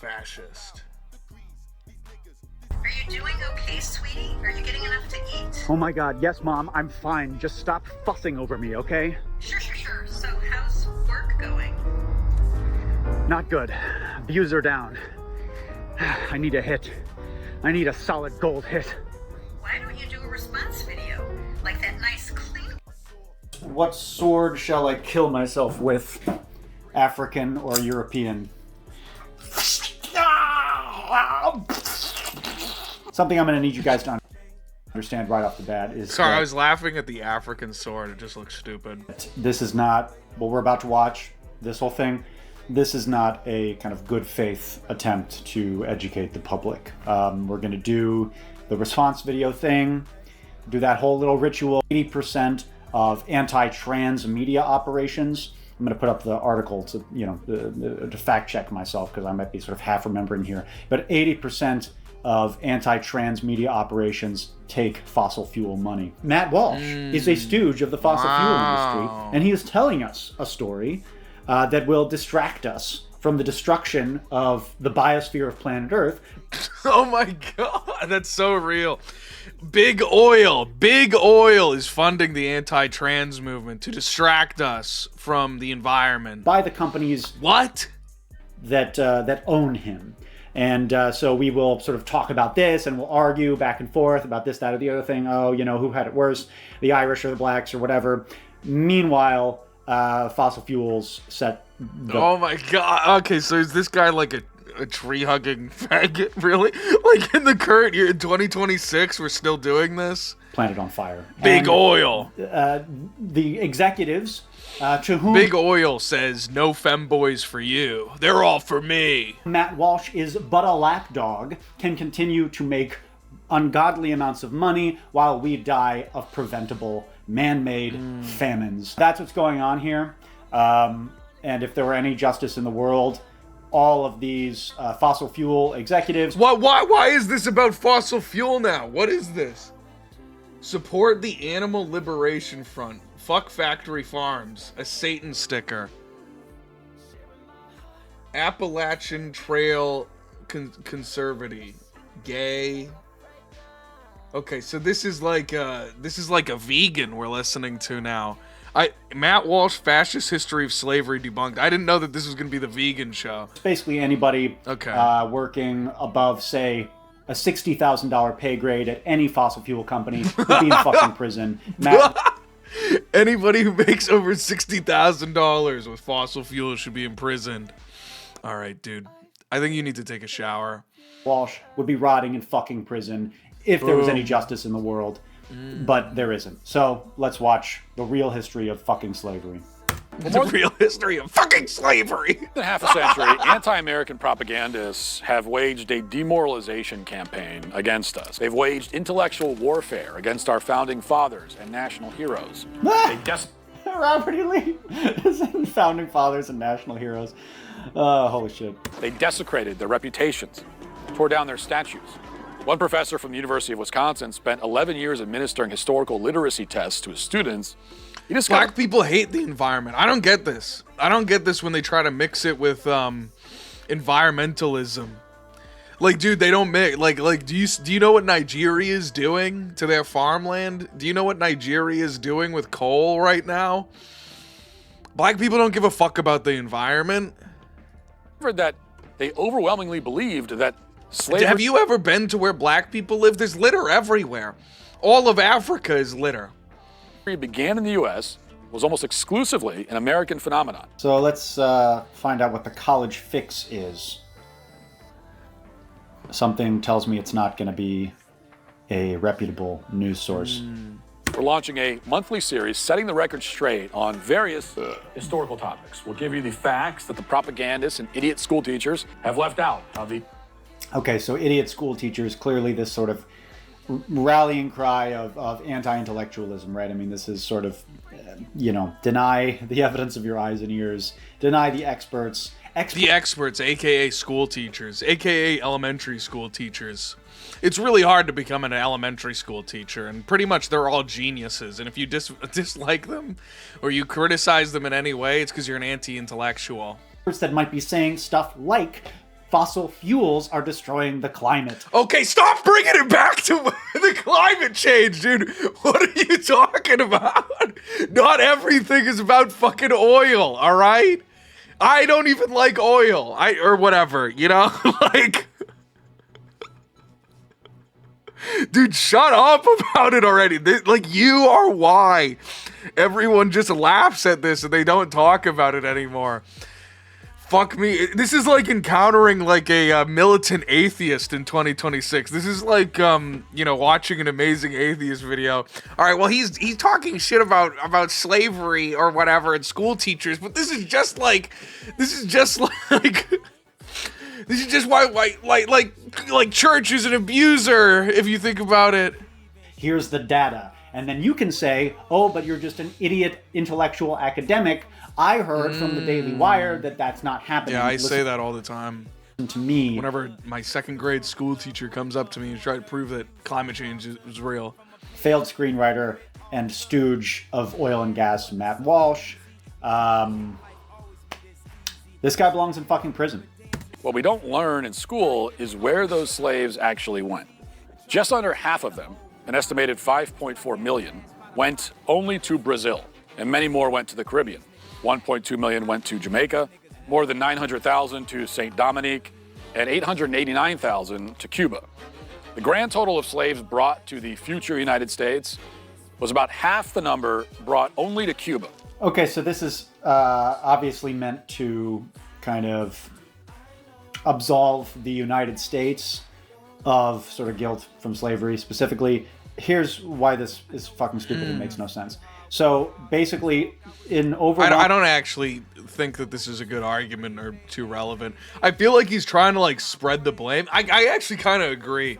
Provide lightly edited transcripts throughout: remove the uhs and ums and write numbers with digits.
fascist. Are you doing okay, sweetie? Are you getting enough to eat? Oh my God, yes, Mom, I'm fine. Just stop fussing over me, okay? Sure. So, how's work going? Not good. Views are down. I need a hit. I need a solid gold hit. Why don't you do a response video? Like that nice clean... What sword shall I kill myself with? African or European? Something I'm going to need you guys to understand right off the bat is... Sorry, I was laughing at the African sword. It just looks stupid. This is not what we're about to watch, this whole thing. This is not a kind of good faith attempt to educate the public. We're going to do the response video thing, do that whole little ritual. 80% of anti-trans media operations. I'm going to put up the article to, to fact check myself because I might be sort of half remembering here. But 80% of anti-trans media operations take fossil fuel money. Matt Walsh is a stooge of the fossil fuel industry, and he is telling us a story that will distract us from the destruction of the biosphere of planet Earth. Oh my God, that's so real. Big oil is funding the anti-trans movement to distract us from the environment. By the companies what that own him. And so we will sort of talk about this, and we'll argue back and forth about this, that, or the other thing. Oh, who had it worse, the Irish or the blacks or whatever. Meanwhile, fossil fuels set the... Oh my God. Okay, so is this guy like a tree-hugging faggot, really? Like in the current year, in 2026, we're still doing this? Planet on fire. Big oil. The executives... to whom Big Oil says, no femboys for you. They're all for me. Matt Walsh is but a lapdog, can continue to make ungodly amounts of money while we die of preventable man-made famines. That's what's going on here. And if there were any justice in the world, all of these fossil fuel executives... Why is this about fossil fuel now? What is this? Support the Animal Liberation Front. Fuck factory farms. A Satan sticker. Appalachian Trail Conservative. Gay. Okay, so this is like a vegan we're listening to now. Matt Walsh, Fascist History of Slavery Debunked. I didn't know that this was going to be the vegan show. Basically anybody working above, say, a $60,000 pay grade at any fossil fuel company would be in fucking prison. Anybody who makes over $60,000 with fossil fuel should be imprisoned. All right, dude. I think you need to take a shower. Walsh would be rotting in fucking prison if there was any justice in the world. But there isn't. So let's watch the real history of fucking slavery. The real history of fucking slavery. In half a century, anti-American propagandists have waged a demoralization campaign against us. They've waged intellectual warfare against our founding fathers and national heroes. Robert E. Lee is founding fathers and national heroes. Holy shit. They desecrated their reputations, tore down their statues. One professor from the University of Wisconsin spent 11 years administering historical literacy tests to his students. Black people hate the environment. I don't get this. I don't get this when they try to mix it with environmentalism. Like, dude, they don't mix. Like, do you know what Nigeria is doing to their farmland? Do you know what Nigeria is doing with coal right now? Black people don't give a fuck about the environment. That they overwhelmingly believed that slavery... Have you ever been to where black people live? There's litter everywhere. All of Africa is litter. Began in the U.S., was almost exclusively an American phenomenon. So let's find out what the college fix is. Something tells me it's not going to be a reputable news source. We're launching a monthly series setting the record straight on various historical topics. We'll give you the facts that the propagandists and idiot school teachers have left out of the... Okay, so idiot school teachers, clearly this sort of rallying cry of anti-intellectualism, right? I mean, this is sort of, deny the evidence of your eyes and ears, deny the experts. The experts, a.k.a. school teachers, a.k.a. elementary school teachers. It's really hard to become an elementary school teacher, and pretty much they're all geniuses, and if you dislike them or you criticize them in any way, it's because you're an anti-intellectual. That might be saying stuff like fossil fuels are destroying the climate. Okay, stop bringing it back to the climate change, dude. What are you talking about? Not everything is about fucking oil, all right? I don't even like oil, or whatever, you know? Like, dude, shut up about it already. Like, you are why everyone just laughs at this and they don't talk about it anymore. Fuck me. This is like encountering like a militant atheist in 2026. This is like, watching an amazing atheist video. All right, well, he's talking shit about slavery or whatever and school teachers, but this is just why church is an abuser if you think about it. Here's the data. And then you can say, oh, but you're just an idiot intellectual academic. I heard from the Daily Wire that that's not happening. Yeah, I say that all the time. To me, whenever my second grade school teacher comes up to me and tries to prove that climate change is real. Failed screenwriter and stooge of oil and gas, Matt Walsh. This guy belongs in fucking prison. What we don't learn in school is where those slaves actually went. Just under half of them, an estimated 5.4 million, went only to Brazil, and many more went to the Caribbean. 1.2 million went to Jamaica, more than 900,000 to St. Dominique, and 889,000 to Cuba. The grand total of slaves brought to the future United States was about half the number brought only to Cuba. Okay, so this is obviously meant to kind of absolve the United States of sort of guilt from slavery specifically. Here's why this is fucking stupid and makes no sense. So basically, in overall... I don't actually think that this is a good argument or too relevant. I feel like he's trying to like spread the blame. I actually kind of agree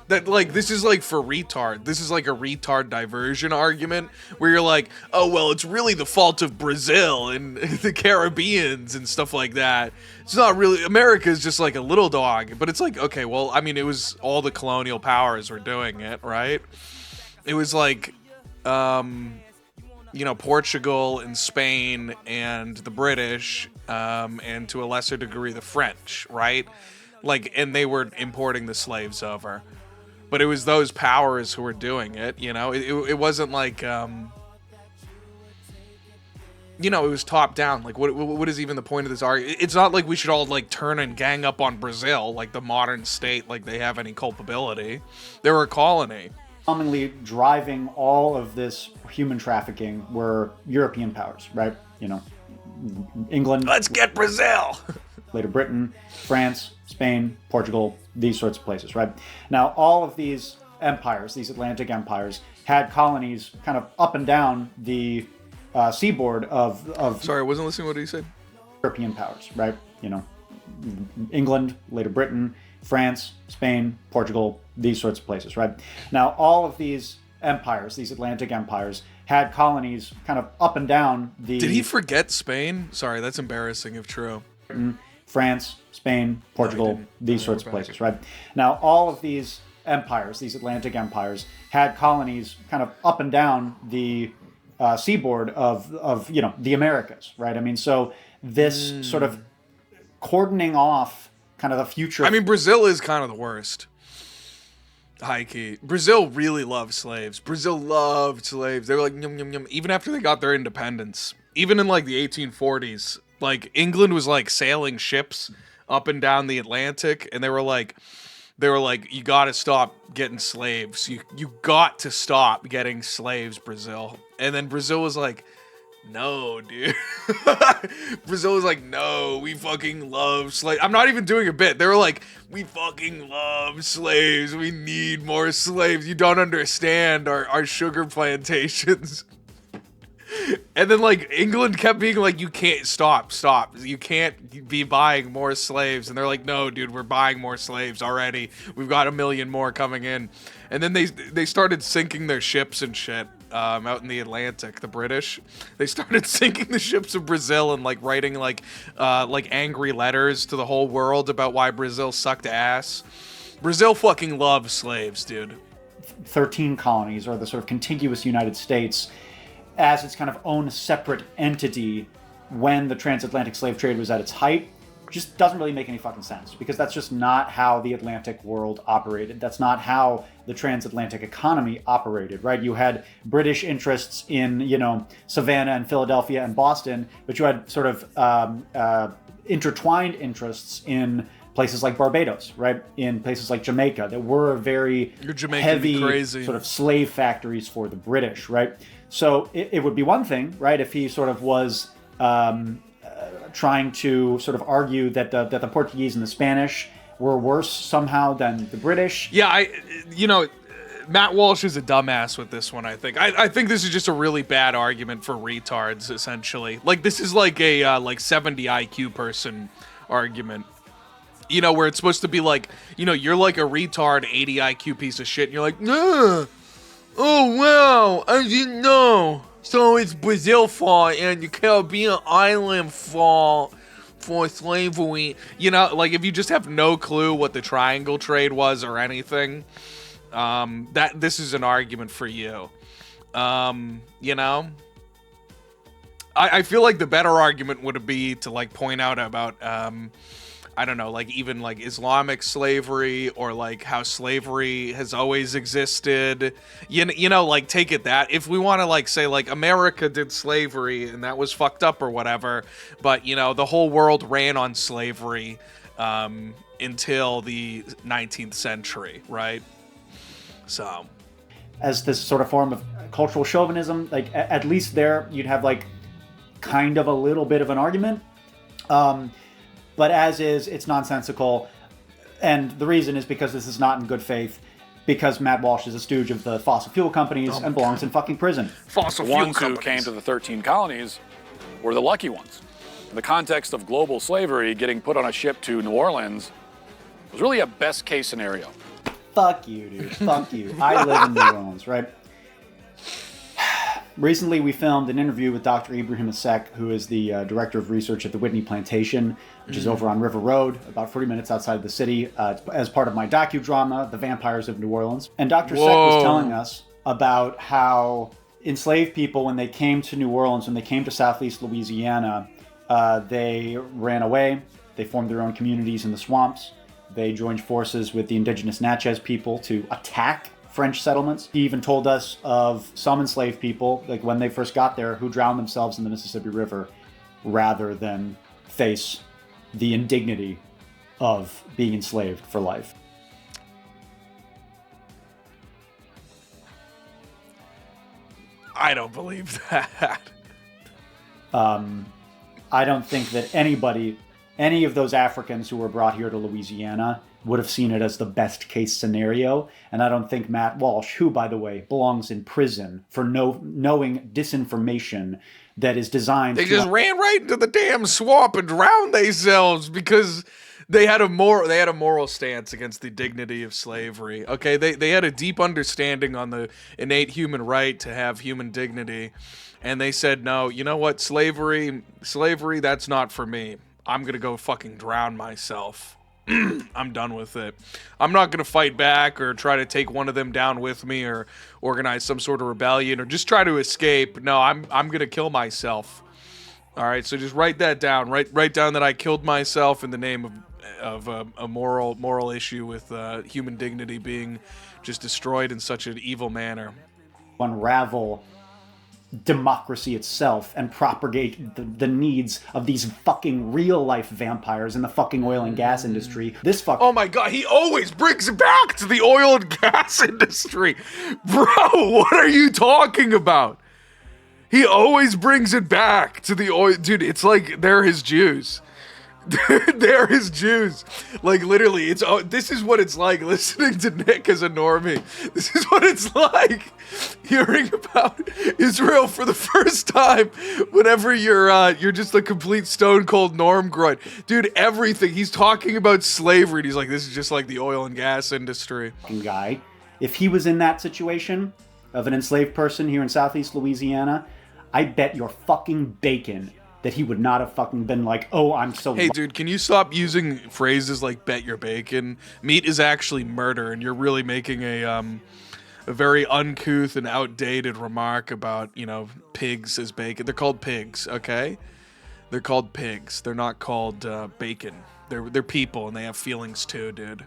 that like this is like for retard. This is like a retard diversion argument where you're like, oh well, it's really the fault of Brazil and the Caribbeans and stuff like that. It's not really. America is just like a little dog, but it's like, okay, well, I mean, it was all the colonial powers were doing it, right? It was like, Portugal and Spain and the British, and to a lesser degree the French, right? Like, and they were importing the slaves over. But it was those powers who were doing it, you know? It wasn't like, it was top down. Like, what is even the point of this argument? It's not like we should all, like, turn and gang up on Brazil, like the modern state, like they have any culpability. They were a colony. Commonly driving all of this human trafficking were European powers, right? England. Let's get Brazil! Later Britain, France, Spain, Portugal, these sorts of places, right? Now, all of these empires, these Atlantic empires, had colonies kind of up and down the seaboard of... Sorry, I wasn't listening to what he said. European powers, right? England, later Britain, France, Spain, Portugal, these sorts of places, right? Now, all of these empires, these Atlantic empires, had colonies kind of up and down the... Did he forget Spain? Sorry, that's embarrassing if true. Britain, France, Spain, Portugal, these sorts of places, right? Now, all of these empires, these Atlantic empires, had colonies kind of up and down the seaboard of the Americas, right? I mean, so this sort of cordoning off kind of the future... I mean, Brazil is kind of the worst. High key. Brazil really loved slaves. Brazil loved slaves. They were like, yum, yum, yum. Even after they got their independence. Even in like the 1840s. Like, England was like sailing ships up and down the Atlantic, and they were like, you gotta stop getting slaves. You got to stop getting slaves, Brazil. And then Brazil was like, no, dude. Brazil was like, no, we fucking love slaves. I'm not even doing a bit. They were like, we fucking love slaves. We need more slaves. You don't understand our sugar plantations. And then, like, England kept being like, you can't, stop. You can't be buying more slaves. And they're like, no, dude, we're buying more slaves already. We've got 1 million more coming in. And then they started sinking their ships and shit out in the Atlantic, the British. They started sinking the ships of Brazil and, like, writing, like angry letters to the whole world about why Brazil sucked ass. Brazil fucking loves slaves, dude. 13 colonies, or the sort of contiguous United States, as its kind of own separate entity when the transatlantic slave trade was at its height. just doesn't really make any fucking sense, because that's just not how the Atlantic world operated. That's not how the transatlantic economy operated, right? You had British interests in, Savannah and Philadelphia and Boston, but you had sort of intertwined interests in places like Barbados, right? In places like Jamaica, that were very heavy sort of slave factories for the British, right? So it would be one thing, right, if he sort of was trying to sort of argue that the Portuguese and the Spanish were worse somehow than the British. Yeah, Matt Walsh is a dumbass with this one, I think. I think this is just a really bad argument for retards, essentially. Like, this is like a 70 IQ person argument. Where it's supposed to be like, you're like a retard 80 IQ piece of shit, and you're like, nah. Oh, wow, I didn't know. So it's Brazil fault and the Caribbean island fault for slavery. Like, if you just have no clue what the triangle trade was or anything, that this is an argument for you. I feel like the better argument would be to, like, point out about, I don't know, like, even, like, Islamic slavery, or, like, how slavery has always existed. Like, take it that. If we want to, like, say, like, America did slavery and that was fucked up or whatever, but, the whole world ran on slavery until the 19th century, right? So, as this sort of form of cultural chauvinism, like, at least there you'd have, like, kind of a little bit of an argument. But as is, it's nonsensical. And the reason is because this is not in good faith, because Matt Walsh is a stooge of the fossil fuel companies and belongs in fucking prison. Fossil fuel companies. The ones who came to the 13 colonies were the lucky ones. In the context of global slavery, getting put on a ship to New Orleans was really a best case scenario. Fuck you, dude. Fuck you. I live in New Orleans, right? Recently, we filmed an interview with Dr. Ibrahim Asek, who is the director of research at the Whitney Plantation, which is over on River Road, about 40 minutes outside of the city, as part of my docudrama, The Vampires of New Orleans. And Dr. Asek was telling us about how enslaved people, when they came to New Orleans, when they came to Southeast Louisiana, they ran away, they formed their own communities in the swamps, they joined forces with the indigenous Natchez people to attack French settlements. He even told us of some enslaved people, like when they first got there, who drowned themselves in the Mississippi River rather than face the indignity of being enslaved for life. I don't believe that. I don't think that any of those Africans who were brought here to Louisiana would have seen it as the best case scenario. And I don't think Matt Walsh, who, by the way, belongs in prison for knowing disinformation that is designed They just ran right into the damn swamp and drowned themselves because they had a moral stance against the dignity of slavery. Okay, they had a deep understanding on the innate human right to have human dignity. And they said, no, you know what, slavery, that's not for me. I'm gonna go fucking drown myself. I'm done with it. I'm not going to fight back or try to take one of them down with me or organize some sort of rebellion or just try to escape. No, I'm going to kill myself. All right, so just write that down. Write down that I killed myself in the name of a moral issue with human dignity being just destroyed in such an evil manner. Unravel democracy itself and propagate the needs of these fucking real life vampires in the fucking oil and gas industry. Oh my god, he always brings it back to the oil and gas industry. Bro, what are you talking about? He always brings it back to the oil. Dude, it's like they're his Jews. They're his Jews. Like, literally, this is what it's like listening to Nick as a normie. This is what it's like hearing about Israel for the first time whenever you're just a complete stone cold norm groin. Dude, everything. He's talking about slavery and he's like, this is just like the oil and gas industry. Guy, if he was in that situation of an enslaved person here in Southeast Louisiana, I bet your fucking bacon that he would not have fucking been like, oh, I'm so... Hey, dude, can you stop using phrases like bet your bacon? Meat is actually murder, and you're really making a very uncouth and outdated remark about, pigs as bacon. They're called pigs, okay? They're called pigs. They're not called bacon. They're people, and they have feelings too, dude.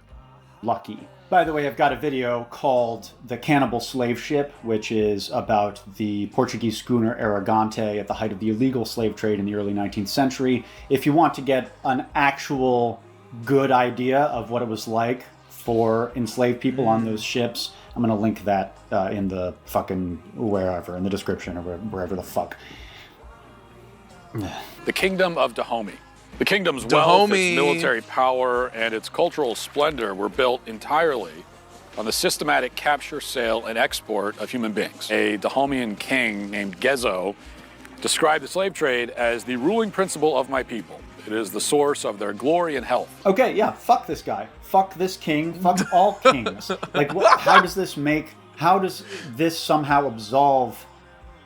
Lucky. By the way, I've got a video called The Cannibal Slave Ship, which is about the Portuguese schooner Aragante at the height of the illegal slave trade in the early 19th century. If you want to get an actual good idea of what it was like for enslaved people on those ships, I'm going to link that in the fucking wherever, in the description or wherever the fuck. The Kingdom of Dahomey. The kingdom's wealth, its military power, and its cultural splendor were built entirely on the systematic capture, sale, and export of human beings. A Dahomean king named Gezo described the slave trade as the ruling principle of my people. It is the source of their glory and health. Okay, yeah, fuck this guy. Fuck this king. Fuck all kings. Like, how does this somehow absolve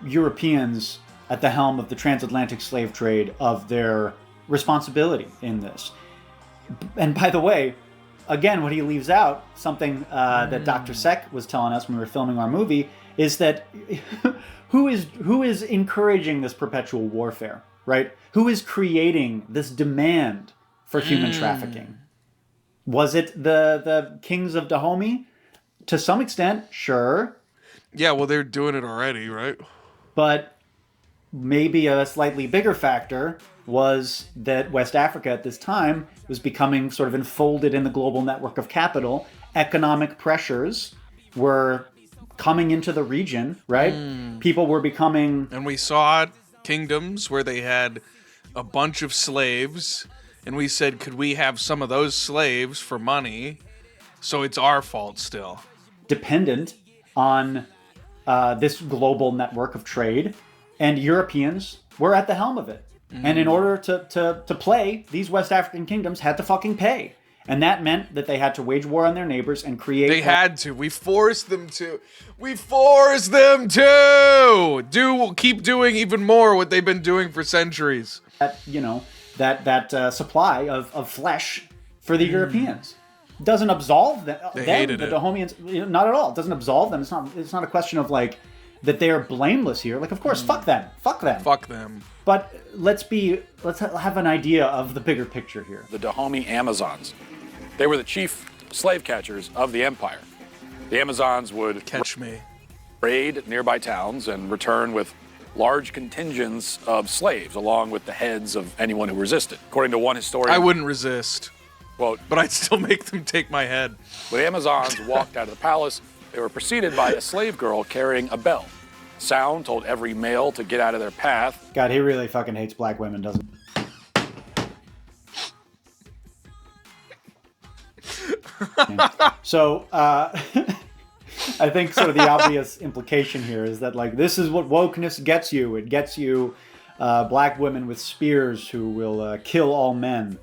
Europeans at the helm of the transatlantic slave trade of their responsibility in this? And by the way, again, what he leaves out, something that Dr. Sek was telling us when we were filming our movie, is that who is encouraging this perpetual warfare, right? Who is creating this demand for human trafficking? Was it the kings of Dahomey? To some extent, sure. Yeah, well, they're doing it already, right? But maybe a slightly bigger factor was that West Africa at this time was becoming sort of enfolded in the global network of capital. Economic pressures were coming into the region, right? People were becoming... And we saw kingdoms where they had a bunch of slaves, and we said, could we have some of those slaves for money? So it's our fault still. Dependent on this global network of trade, and Europeans were at the helm of it. And in order to play, these West African kingdoms had to fucking pay. And that meant that they had to wage war on their neighbors and create... They had to. We forced them to. We forced them to! Keep doing even more what they've been doing for centuries. That supply of flesh for the Europeans. Doesn't absolve them. They hated the it. Dahomeans, not at all. It doesn't absolve them. It's not a question of like that they are blameless here. Like, of course, fuck them. Fuck them. But let's have an idea of the bigger picture here. The Dahomey Amazons. They were the chief slave catchers of the empire. The Amazons would raid nearby towns and return with large contingents of slaves, along with the heads of anyone who resisted. According to one historian... I wouldn't resist. Well, but I'd still make them take my head. When the Amazons walked out of the palace, they were preceded by a slave girl carrying a bell. Sound told every male to get out of their path. God, he really fucking hates black women, doesn't he? So, I think sort of the obvious implication here is that, like, this is what wokeness gets you. It gets you black women with spears who will kill all men.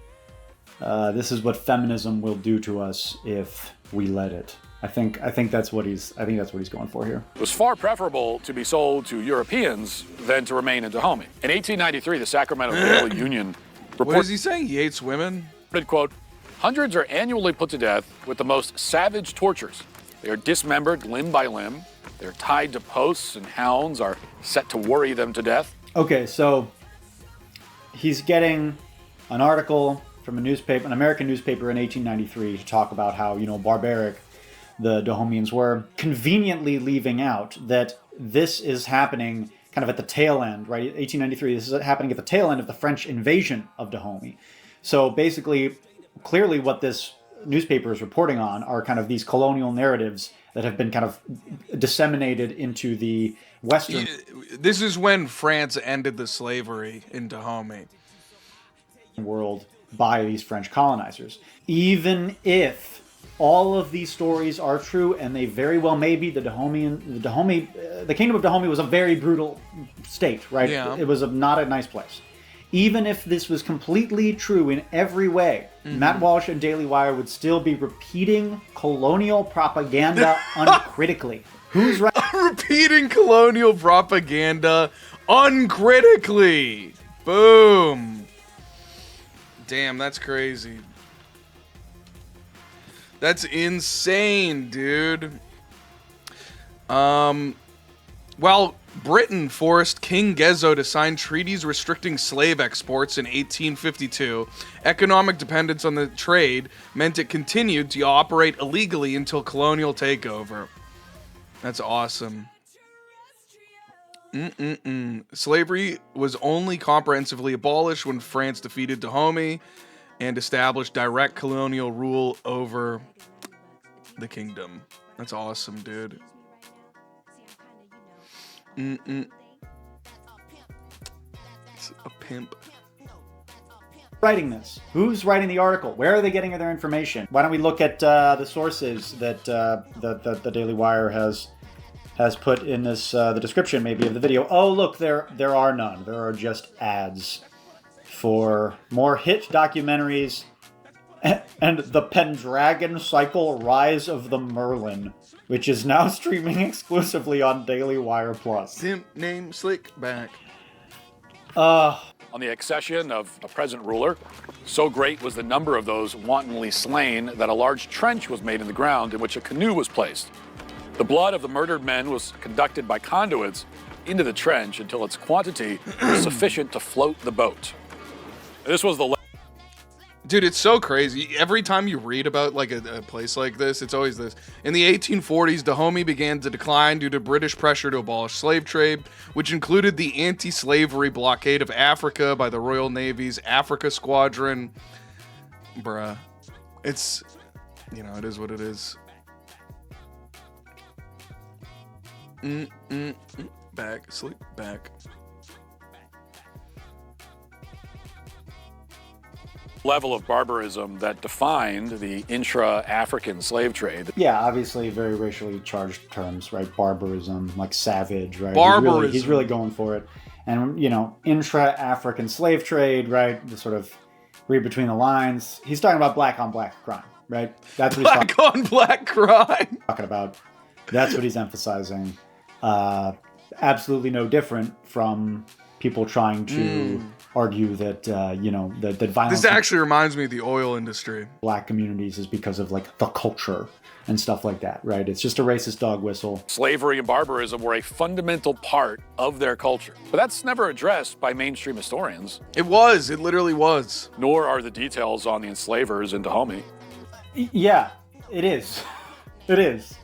This is what feminism will do to us if we let it. I think that's what he's going for here. It was far preferable to be sold to Europeans than to remain in Dahomey. In 1893, the Sacramento Daily Union reported... What is he saying? He hates women? Quote, hundreds are annually put to death with the most savage tortures. They are dismembered limb by limb. They're tied to posts, and hounds are set to worry them to death. Okay, so he's getting an article from an American newspaper in 1893 to talk about how, barbaric the Dahomeans were, conveniently leaving out that this is happening kind of at the tail end, right? 1893, this is happening at the tail end of the French invasion of Dahomey. So basically, clearly what this newspaper is reporting on are kind of these colonial narratives that have been kind of disseminated into the Western... This is when France ended the slavery in Dahomey. ...world by these French colonizers. Even if all of these stories are true, and they very well may be, the Kingdom of Dahomey was a very brutal state, right? Yeah. It was not a nice place. Even if this was completely true in every way, Matt Walsh and Daily Wire would still be repeating colonial propaganda uncritically. Who's right? Repeating colonial propaganda uncritically. Boom. Damn, that's crazy. That's insane, dude. Well, Britain forced King Gezo to sign treaties restricting slave exports in 1852. Economic dependence on the trade meant it continued to operate illegally until colonial takeover. That's awesome. Slavery was only comprehensively abolished when France defeated Dahomey and established direct colonial rule over the kingdom. That's awesome, dude. It's a pimp. Writing this? Who's writing the article? Where are they getting their information? Why don't we look at the sources that the Daily Wire has put in this the description maybe of the video? Oh, look, there are none. There are just ads for more hit documentaries and the Pendragon Cycle: Rise of the Merlin, which is now streaming exclusively on Daily Wire Plus. Simp name Slickback. On the accession of a present ruler, so great was the number of those wantonly slain that a large trench was made in the ground in which a canoe was placed. The blood of the murdered men was conducted by conduits into the trench until its quantity was sufficient to float the boat. This was the... Dude, it's so crazy. Every time you read about like a place like this, it's always this. In the 1840s, Dahomey began to decline due to British pressure to abolish slave trade, which included the anti-slavery blockade of Africa by the Royal Navy's Africa Squadron. Bruh. It's, it is what it is. Back, sleep, back. Level of barbarism that defined the intra-African slave trade. Yeah, obviously very racially charged terms, right? Barbarism, like savage, right? Barbarism. He's really going for it. And, intra-African slave trade, right? The sort of read between the lines. He's talking about black on black crime, right? That's what he's talking black crime. Talking about. That's what he's emphasizing. Absolutely no different from people trying to argue that that violence. This actually reminds me of the oil industry. Black communities is because of like the culture and stuff like that, right? It's just a racist dog whistle. Slavery and barbarism were a fundamental part of their culture, but that's never addressed by mainstream historians. It was. It literally was. Nor are the details on the enslavers in Dahomey. Yeah, it is. It is.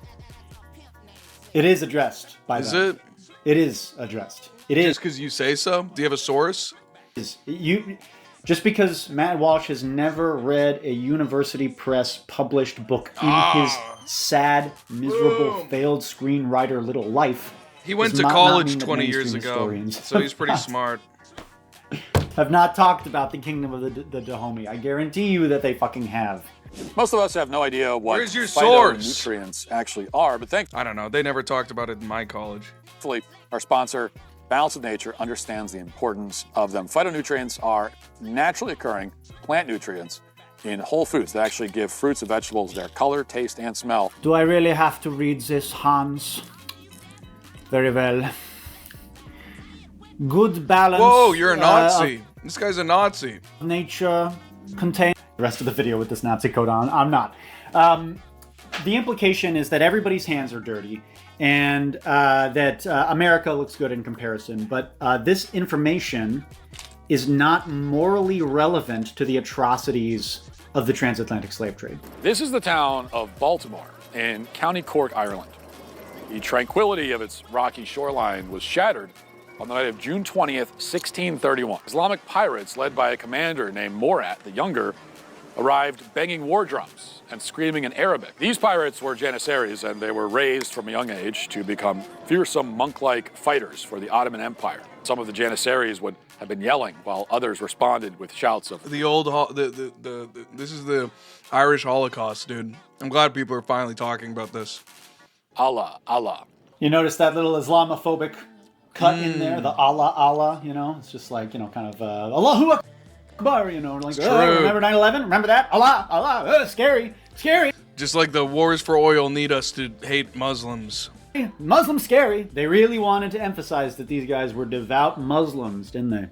It is addressed by them. Is it? It is addressed. It is. Just because you say so? Do you have a source? Just because Matt Walsh has never read a university press published book in his sad, miserable, failed screenwriter little life. He went to college 20 years ago, so he's pretty smart. Have not talked about the kingdom of the Dahomey. I guarantee you that they fucking have. Most of us have no idea what Where's your source? Phytonutrients actually are, but I don't know. They never talked about it in my college. Thankfully, our sponsor, Balance of Nature, understands the importance of them. Phytonutrients are naturally occurring plant nutrients in whole foods that actually give fruits and vegetables their color, taste, and smell. Do I really have to read this, Hans? Very well. Good balance. Whoa, you're a Nazi. This guy's a Nazi. Nature contains... The rest of the video with this Nazi coat on. I'm not. The implication is that everybody's hands are dirty and that America looks good in comparison. But this information is not morally relevant to the atrocities of the transatlantic slave trade. This is the town of Baltimore in County Cork, Ireland. The tranquility of its rocky shoreline was shattered on the night of June 20th, 1631. Islamic pirates, led by a commander named Morat the Younger, arrived banging war drums and screaming in Arabic. These pirates were Janissaries, and they were raised from a young age to become fearsome monk-like fighters for the Ottoman Empire. Some of the Janissaries would have been yelling, while others responded with shouts of this is the Irish Holocaust, dude. I'm glad people are finally talking about this. Allah, Allah. You notice that little Islamophobic cut in there, the Allah, Allah, it's just like, kind of Allahu Akbar. Like, remember 9/11? Remember that? Allah, Allah, scary, scary. Just like the wars for oil need us to hate Muslims. Muslims scary. They really wanted to emphasize that these guys were devout Muslims, didn't they?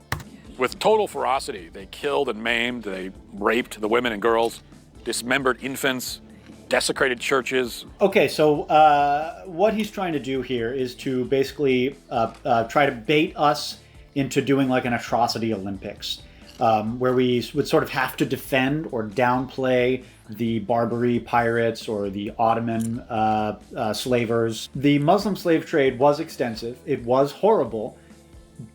With total ferocity, they killed and maimed, they raped the women and girls, dismembered infants, desecrated churches. Okay, so what he's trying to do here is to basically try to bait us into doing like an atrocity Olympics, where we would sort of have to defend or downplay the Barbary pirates or the Ottoman slavers. The Muslim slave trade was extensive. It was horrible,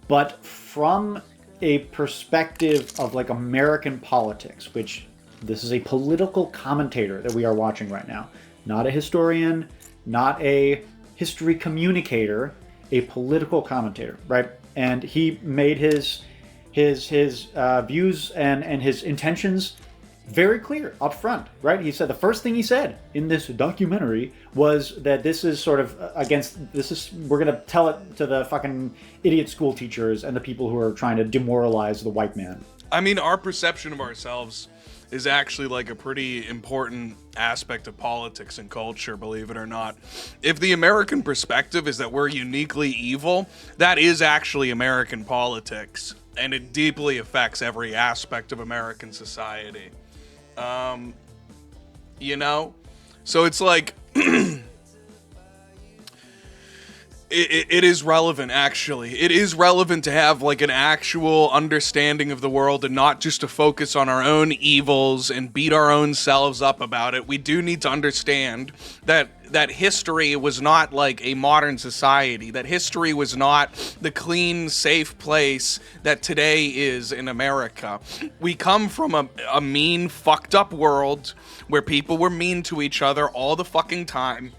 but from a perspective of like American politics, which this is a political commentator that we are watching right now, not a historian, not a history communicator, a political commentator, right? And he made his views and his intentions very clear up front, right? He said the first thing he said in this documentary was that this is sort of we're going to tell it to the fucking idiot school teachers and the people who are trying to demoralize the white man. I mean, our perception of ourselves is actually like a pretty important aspect of politics and culture, believe it or not. If the American perspective is that we're uniquely evil, that is actually American politics, and it deeply affects every aspect of American society. You know? So it's like, it is relevant, actually. It is relevant to have like an actual understanding of the world and not just to focus on our own evils and beat our own selves up about it. We do need to understand that history was not like a modern society, that history was not the clean, safe place that today is in America. We come from a mean, fucked up world where people were mean to each other all the fucking time.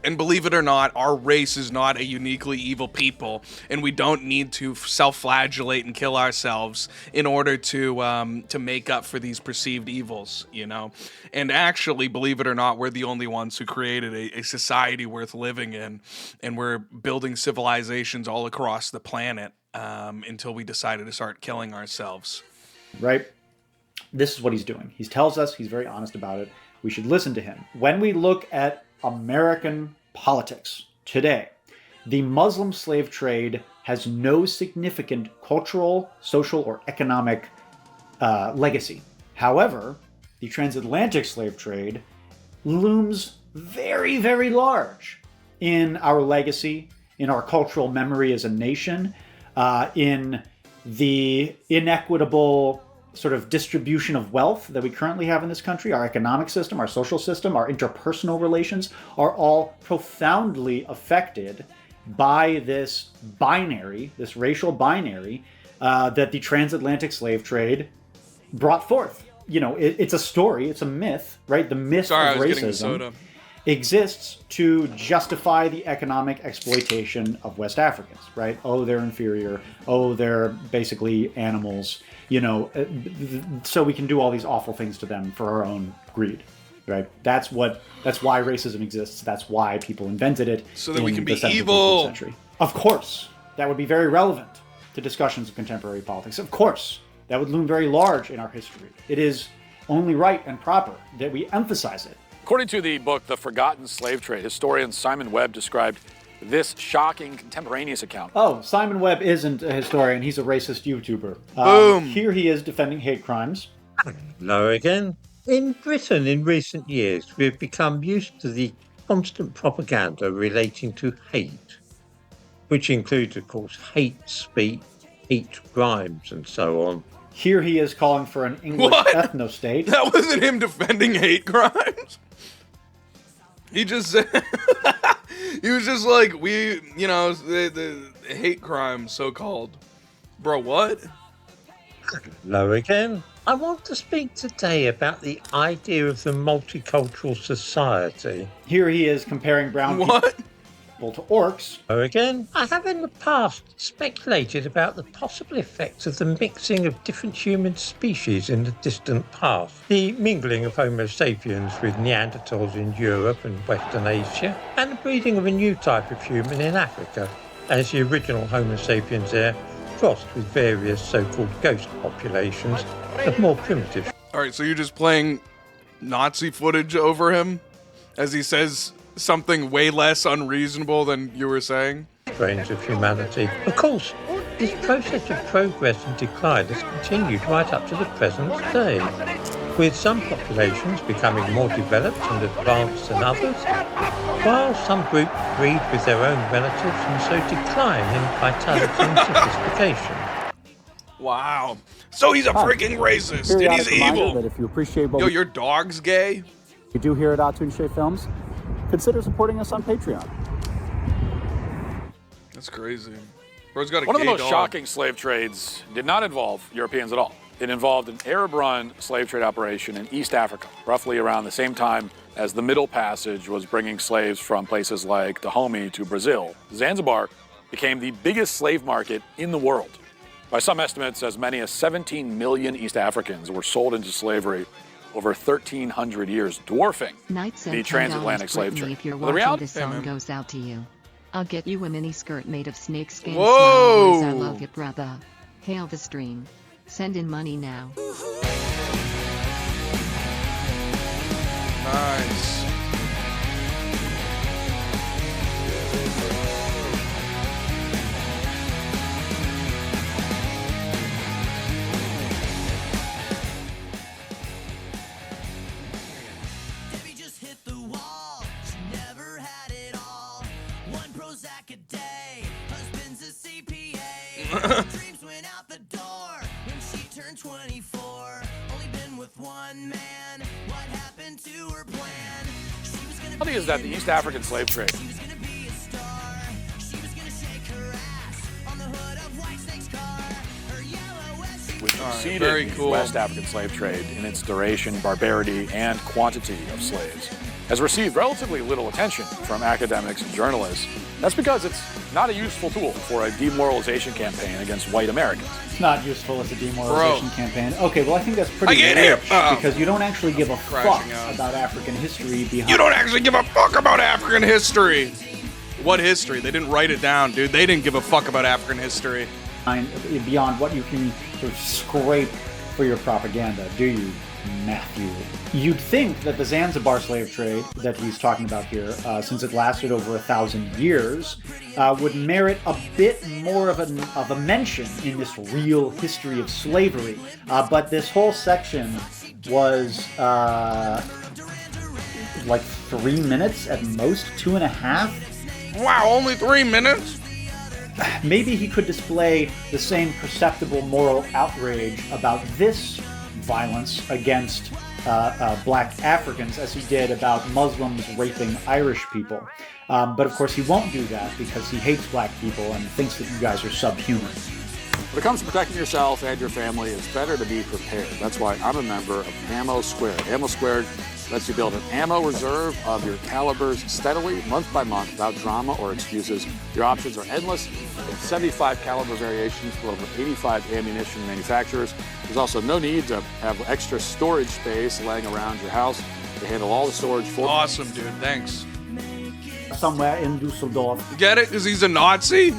And believe it or not, our race is not a uniquely evil people, and we don't need to self-flagellate and kill ourselves in order to make up for these perceived evils, you know? And actually, believe it or not, we're the only ones who created a society worth living in, and we're building civilizations all across the planet until we decided to start killing ourselves. Right? This is what he's doing. He tells us, he's very honest about it. We should listen to him. When we look at American politics today, the Muslim slave trade has no significant cultural, social, or economic legacy. However, the transatlantic slave trade looms very, very large in our legacy, in our cultural memory as a nation, in the inequitable sort of distribution of wealth that we currently have in this country. Our economic system, our social system, our interpersonal relations are all profoundly affected by this binary, this racial binary that the transatlantic slave trade brought forth. You know, it's a story, it's a myth, right? The myth of racism exists to justify the economic exploitation of West Africans, right? Oh, they're inferior. Oh, they're basically animals. You know, so we can do all these awful things to them for our own greed, right? That's why racism exists. That's why people invented it. So that we can be 17th, evil. 18th century. Of course, that would be very relevant to discussions of contemporary politics. Of course, that would loom very large in our history. It is only right and proper that we emphasize it. According to the book, The Forgotten Slave Trade, historian Simon Webb described this shocking contemporaneous account. Oh, Simon Webb isn't a historian. He's a racist YouTuber. Boom. Here he is defending hate crimes. Hello again. In Britain in recent years, we've become used to the constant propaganda relating to hate, which includes, of course, hate speech, hate crimes, and so on. Here he is calling for an English ethno-state. That wasn't him defending hate crimes. He just said... He was just like, the hate crime, so-called. Bro, what? Hello again. I want to speak today about the idea of the multicultural society. Here he is comparing brown people to orcs. Hello again. I have in the past speculated about the possible effects of the mixing of different human species in the distant past. The mingling of Homo sapiens with Neanderthals in Europe and Western Asia, and the breeding of a new type of human in Africa, as the original Homo sapiens there crossed with various so-called ghost populations of more primitive. Alright, so you're just playing Nazi footage over him as he says something way less unreasonable than you were saying? Strains of humanity. Of course, this process of progress and decline has continued right up to the present day. with some populations becoming more developed and advanced than others, while some groups breed with their own relatives and so decline in vitality and sophistication. Wow. So he's a freaking racist, and he's evil. That if you appreciate what Yo, your dog's gay? we do here at Atun-Shei Films, consider supporting us on Patreon. That's crazy. Bro's got a One of the gay most dog. shocking slave trades did not involve Europeans at all. It involved an Arab-run slave trade operation in East Africa, roughly around the same time as the Middle Passage was bringing slaves from places like Dahomey to Brazil. Zanzibar became the biggest slave market in the world. By some estimates, as many as 17 million East Africans were sold into slavery over 1,300 years, dwarfing the transatlantic slave trade. If you're The watching, reality, this song goes out to you. I'll get you a mini skirt made of snakeskin. Whoa! Smile, boys, I love you, brother. Hail the stream. Send in money now. Nice. Dreams went out the door when she turned 24. Only been with one man. What happened to her plan? She was gonna reality is that the East African slave trade She was gonna be a star. She was gonna shake her ass on the hood of White Snake's car. Her yellow SUV. which exceeded very the cool. West African slave trade in its duration, barbarity, and quantity of slaves, has received relatively little attention from academics and journalists. That's because it's not a useful tool for a demoralization campaign against white Americans. It's not useful as a demoralization campaign. Okay, well, I think that's I pretty get rich it. because you don't actually give a fuck Crashing out. about African history behind. You don't actually give a fuck about African history. What history? They didn't write it down, dude. They didn't give a fuck about African history. Beyond what you can sort of scrape for your propaganda, do you, Matthew? You'd think that the Zanzibar slave trade that he's talking about here, since it lasted over 1,000 years, would merit a bit more of a mention in this real history of slavery. But this whole section was like 3 minutes at most, 2.5. Wow, only 3 minutes? Maybe he could display the same perceptible moral outrage about this violence against black Africans as he did about Muslims raping Irish people. But of course he won't do that because he hates black people and thinks that you guys are subhuman. When it comes to protecting yourself and your family, it's better to be prepared. That's why I'm a member of Ammo Squared. Ammo Squared lets you build an ammo reserve of your calibers steadily, month by month, without drama or excuses. Your options are endless. You have 75 caliber variations for over 85 ammunition manufacturers. There's also no need to have extra storage space laying around your house. They handle all the storage for you. Awesome, dude. Thanks. Somewhere in Dusseldorf. Get it? Because he's a Nazi?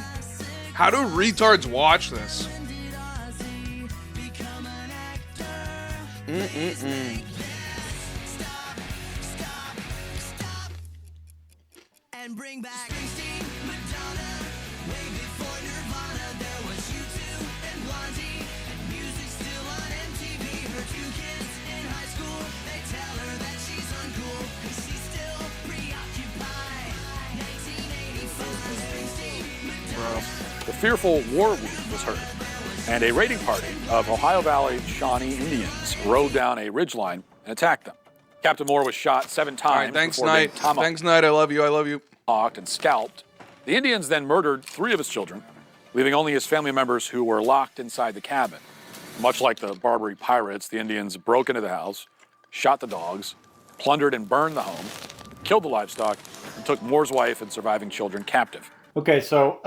How do retards watch this? And bring back Springsteen, Madonna. Way before Nirvana, there was U2 and Blondie. And music's still on MTV. Her two kids in high school, they tell her that she's uncool, 'cause she's still preoccupied. 1985, Springsteen, Madonna. The fearful war whoop was heard, and a raiding party of Ohio Valley Shawnee Indians rode down a ridgeline and attacked them. Captain Moore was shot 7 times. All right, thanks, before being Knight. tomahawked Thanks, Knight. I love you. I love you. and scalped. The Indians then murdered 3 of his children, leaving only his family members who were locked inside the cabin. Much like the Barbary pirates, the Indians broke into the house, shot the dogs, plundered and burned the home, killed the livestock, and took Moore's wife and surviving children captive. Okay, so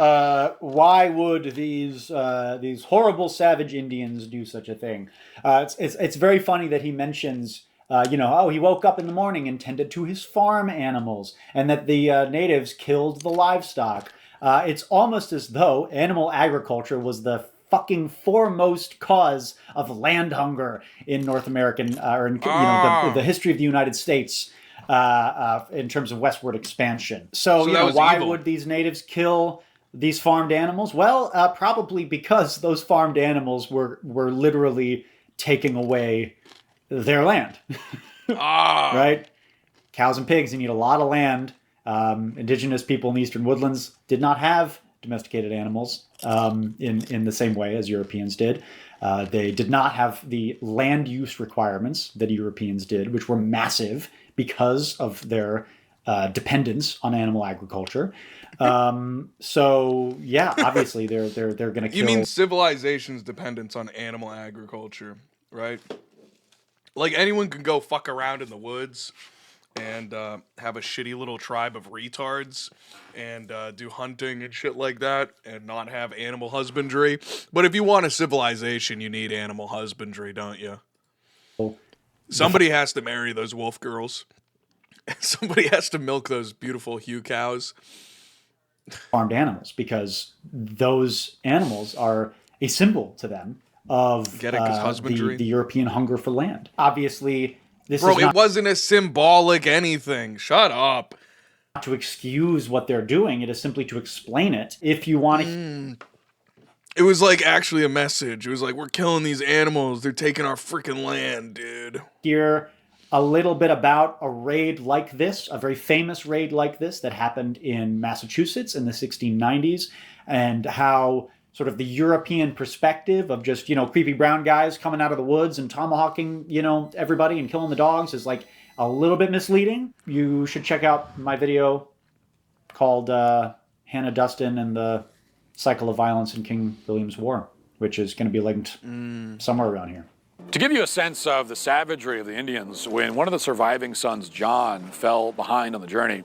why would these horrible savage Indians do such a thing? It's very funny that he mentions, he woke up in the morning and tended to his farm animals, and that the natives killed the livestock. It's almost as though animal agriculture was the fucking foremost cause of land hunger in North American, the history of the United States. In terms of westward expansion. So why evil. would these natives kill these farmed animals? Well, probably because those farmed animals were literally taking away their land. Right? Cows and pigs, you need a lot of land. Indigenous people in the eastern woodlands did not have domesticated animals in the same way as Europeans did. They did not have the land use requirements that Europeans did, which were massive because of their dependence on animal agriculture. So yeah, obviously they're going to kill. You mean civilization's dependence on animal agriculture, right? Like anyone can go fuck around in the woods and have a shitty little tribe of retards and do hunting and shit like that and not have animal husbandry. But if you want a civilization, you need animal husbandry, don't you? Somebody has to marry those wolf girls. Somebody has to milk those beautiful Hugh cows. Farmed animals, because those animals are a symbol to them of husbandry? the European hunger for land. Obviously, this Bro, is not it wasn't a symbolic anything. Shut up. to excuse what they're doing. It is simply to explain it. If you want to... It was like actually a message. It was like, we're killing these animals. They're taking our freaking land, dude. hear a little bit about a raid like this, a very famous raid like this that happened in Massachusetts in the 1690s, and how sort of the European perspective of just, creepy brown guys coming out of the woods and tomahawking, everybody and killing the dogs is like a little bit misleading. You should check out my video called Hannah Dustin and the Cycle of Violence in King William's War, which is going to be linked somewhere around here. To give you a sense of the savagery of the Indians, when one of the surviving sons, John, fell behind on the journey,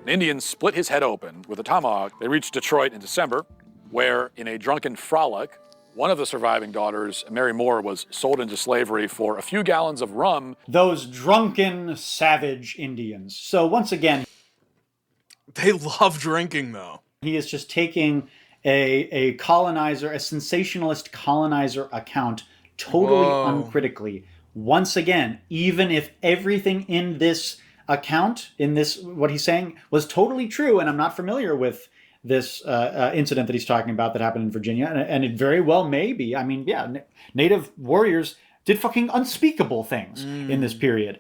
the Indians split his head open with a tomahawk. They reached Detroit in December, where, in a drunken frolic, one of the surviving daughters, Mary Moore, was sold into slavery for a few gallons of rum. Those drunken, savage Indians. So once again... They love drinking, though. He is just taking a colonizer, a sensationalist colonizer account totally uncritically. Once again, even if everything in this account, in this, what he's saying, was totally true, and I'm not familiar with this incident that he's talking about that happened in Virginia, and it very well may be. I mean, yeah, Native warriors did fucking unspeakable things in this period.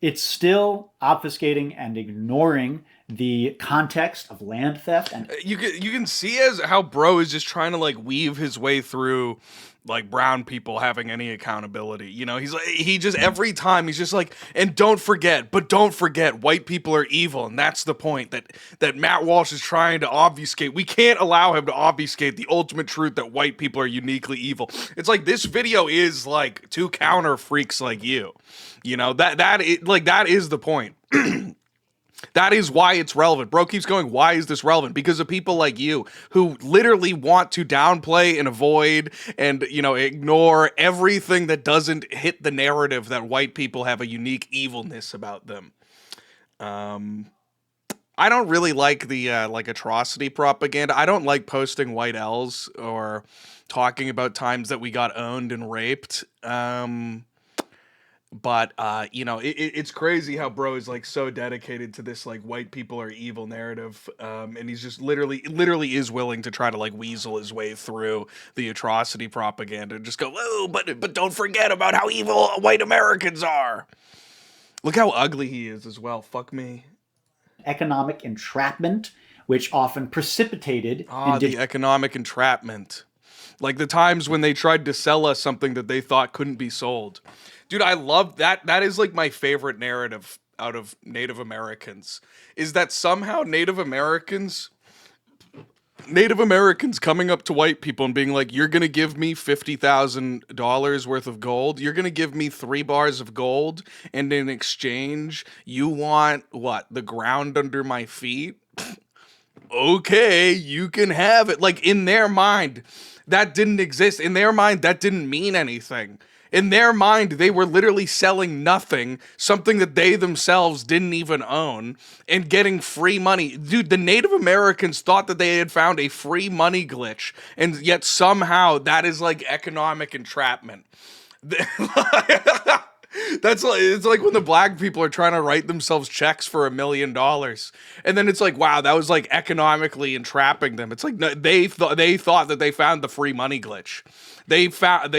It's still obfuscating and ignoring the context of land theft. And you can see as how bro is just trying to like weave his way through like brown people having any accountability. He's like, he just every time he's just like, and don't forget white people are evil. And that's the point that Matt Walsh is trying to obfuscate. We can't allow him to obfuscate the ultimate truth that white people are uniquely evil. It's like this video is like to counter freaks like you. That is the point. That is why it's relevant. Bro keeps going, why is this relevant? Because of people like you who literally want to downplay and avoid and, ignore everything that doesn't hit the narrative that white people have a unique evilness about them. I don't really like the atrocity propaganda. I don't like posting white L's or talking about times that we got owned and raped. But it's crazy how bro is like so dedicated to this like white people are evil narrative, and he's just literally is willing to try to like weasel his way through the atrocity propaganda and just go, whoa, but don't forget about how evil white Americans are. Look how ugly he is as well. Fuck me. Economic entrapment, which often precipitated the economic entrapment, like the times when they tried to sell us something that they thought couldn't be sold. Dude, I love that. That is like my favorite narrative out of Native Americans, is that somehow Native Americans coming up to white people and being like, you're going to give me $50,000 worth of gold. You're going to give me 3 bars of gold. And in exchange, you want what? The ground under my feet? Okay, you can have it. Like in their mind, that didn't exist. In their mind, that didn't mean anything. In their mind, they were literally selling nothing, something that they themselves didn't even own, and getting free money. Dude, the Native Americans thought that they had found a free money glitch, and yet somehow that is like economic entrapment. It's like when the black people are trying to write themselves checks for $1 million, and then it's like, wow, that was like economically entrapping them. It's like no, they thought that they found the free money glitch. They thought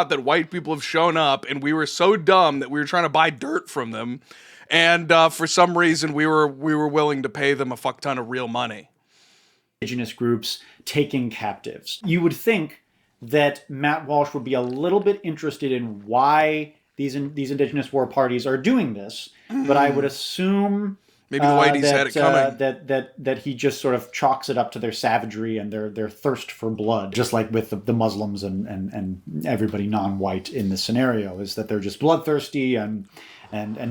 that white people have shown up, and we were so dumb that we were trying to buy dirt from them, and for some reason we were willing to pay them a fuck ton of real money. Indigenous groups taking captives. You would think that Matt Walsh would be a little bit interested in why these Indigenous war parties are doing this, but I would assume maybe the whiteies had it coming. That he just sort of chalks it up to their savagery and their thirst for blood, just like with the Muslims and everybody non-white in this scenario, is that they're just bloodthirsty and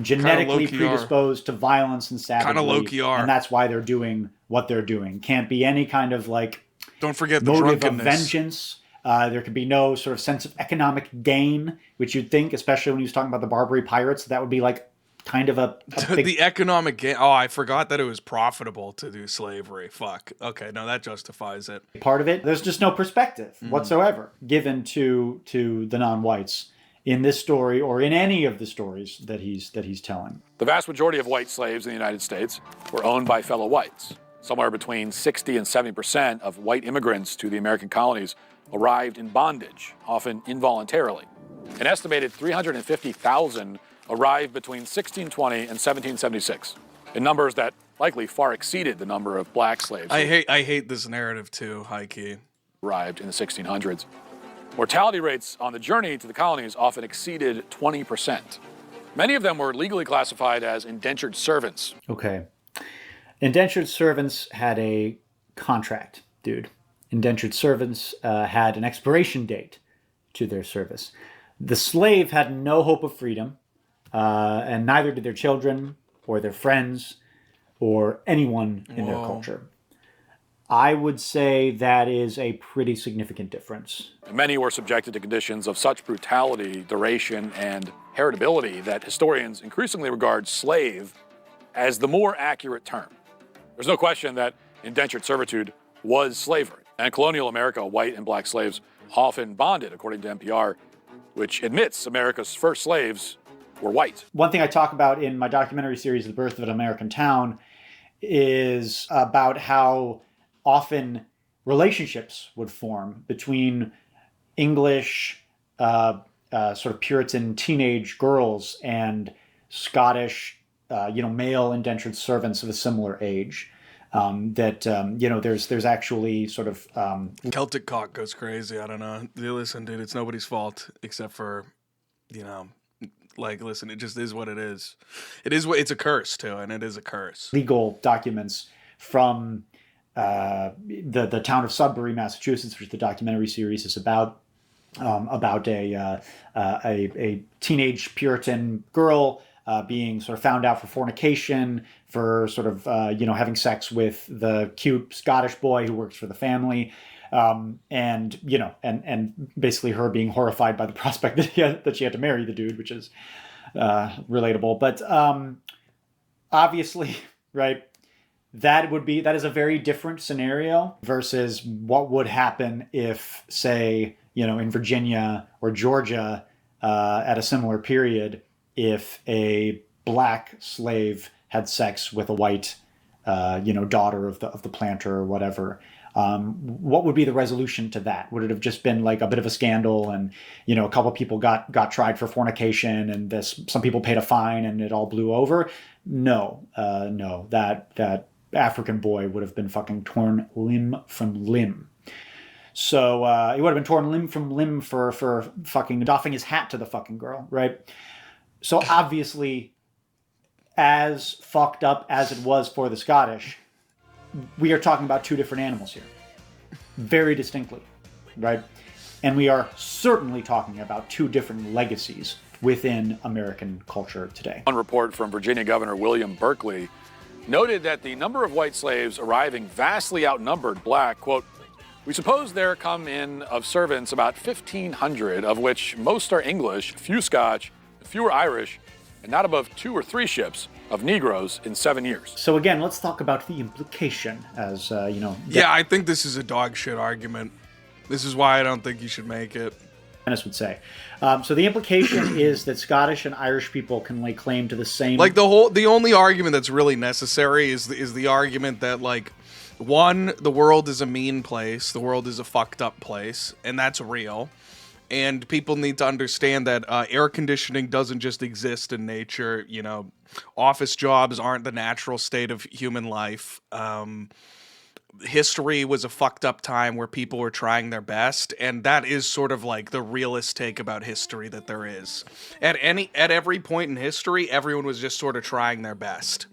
genetically predisposed to violence and savagery. Kind of low-key are. And that's why they're doing what they're doing. Can't be any kind of like don't forget the motive of drunkenness. vengeance. There could be no sort of sense of economic gain, which you'd think, especially when he was talking about the Barbary pirates, that would be like kind of a big... The economic gain. Oh, I forgot that it was profitable to do slavery. Fuck. Okay, no, that justifies it. Part of it. There's just no perspective whatsoever given to the non-whites in this story or in any of the stories that he's telling. The vast majority of white slaves in the United States were owned by fellow whites. Somewhere between 60 and 70% of white immigrants to the American colonies arrived in bondage, often involuntarily. An estimated 350,000 arrived between 1620 and 1776, in numbers that likely far exceeded the number of black slaves. I hate this narrative too, high key. Arrived in the 1600s. Mortality rates on the journey to the colonies often exceeded 20%. Many of them were legally classified as indentured servants. Okay. Indentured servants had a contract, dude. Indentured servants had an expiration date to their service. The slave had no hope of freedom, and neither did their children or their friends or anyone in their culture. I would say that is a pretty significant difference. Many were subjected to conditions of such brutality, duration, and heritability that historians increasingly regard slave as the more accurate term. There's no question that indentured servitude was slavery. And in colonial America, white and black slaves often bonded, according to NPR, which admits America's first slaves were white. One thing I talk about in my documentary series, The Birth of an American Town, is about how often relationships would form between English, sort of Puritan teenage girls and Scottish, male indentured servants of a similar age. There's actually sort of Celtic cock goes crazy. I don't know. Listen, dude, it's nobody's fault except for, listen, it just is what it is. It's a curse too, and it is a curse. Legal documents from the town of Sudbury, Massachusetts, which the documentary series is about a teenage Puritan girl being sort of found out for fornication, for sort of having sex with the cute Scottish boy who works for the family, and basically her being horrified by the prospect that she had to marry the dude, which is relatable. But obviously, right, that is a very different scenario versus what would happen if, say, in Virginia or Georgia at a similar period, if a black slave had sex with a white, daughter of the planter or whatever. What would be the resolution to that? Would it have just been like a bit of a scandal and, a couple people got tried for fornication and some people paid a fine and it all blew over? No, that African boy would have been fucking torn limb from limb. So he would have been torn limb from limb for fucking doffing his hat to the fucking girl, right? So obviously, as fucked up as it was for the Scottish, we are talking about two different animals here. Very distinctly, right? And we are certainly talking about two different legacies within American culture today. One report from Virginia Governor William Berkeley noted that the number of white slaves arriving vastly outnumbered black, quote, "We suppose there come in of servants about 1,500, of which most are English, few Scotch, fewer Irish, and not above 2 or 3 ships of Negroes in 7 years." So again, let's talk about the implication as, Yeah, I think this is a dog shit argument. This is why I don't think you should make it. Dennis would say. So the implication is that Scottish and Irish people can lay claim to the same... Like the only argument that's really necessary is the argument that, like, one, the world is a mean place. The world is a fucked up place, and that's real. And people need to understand that air conditioning doesn't just exist in nature. You know, office jobs aren't the natural state of human life. History was a fucked up time where people were trying their best, and that is sort of like the realist take about history that there is. At every point in history, everyone was just sort of trying their best.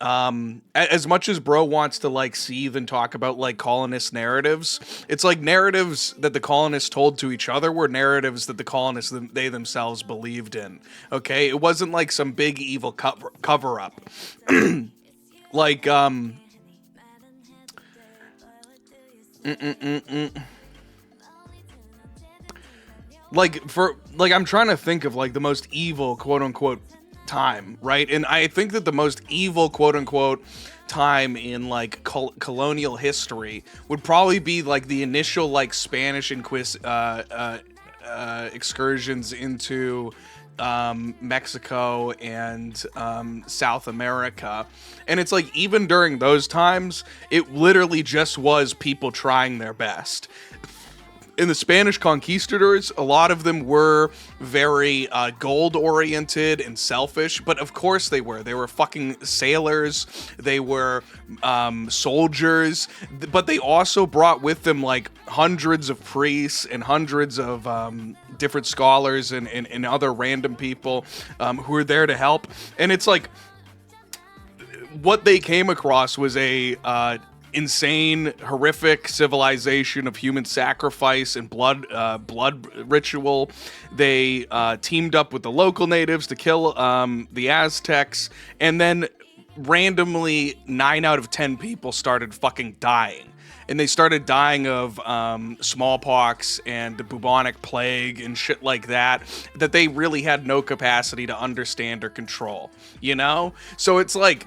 As much as bro wants to like seethe and talk about like colonist narratives, it's like narratives that the colonists told to each other were narratives that the colonists they themselves believed in. Okay, it wasn't like some big evil cover up. Like like I'm trying to think of like the most evil quote unquote time, right? And I think that the most evil quote unquote time in like colonial history would probably be like the initial like Spanish excursions into Mexico and South America. And it's like even during those times, it literally just was people trying their best. In the Spanish conquistadors, a lot of them were very gold-oriented and selfish, but of course they were. They were fucking sailors, they were soldiers, but they also brought with them like hundreds of priests and hundreds of different scholars and other random people who were there to help. And it's like, what they came across was a insane, horrific civilization of human sacrifice and blood ritual. They teamed up with the local natives to kill the Aztecs, and then randomly 9 out of 10 people started fucking dying. And they started dying of smallpox and the bubonic plague and shit like that they really had no capacity to understand or control, you know? So it's like,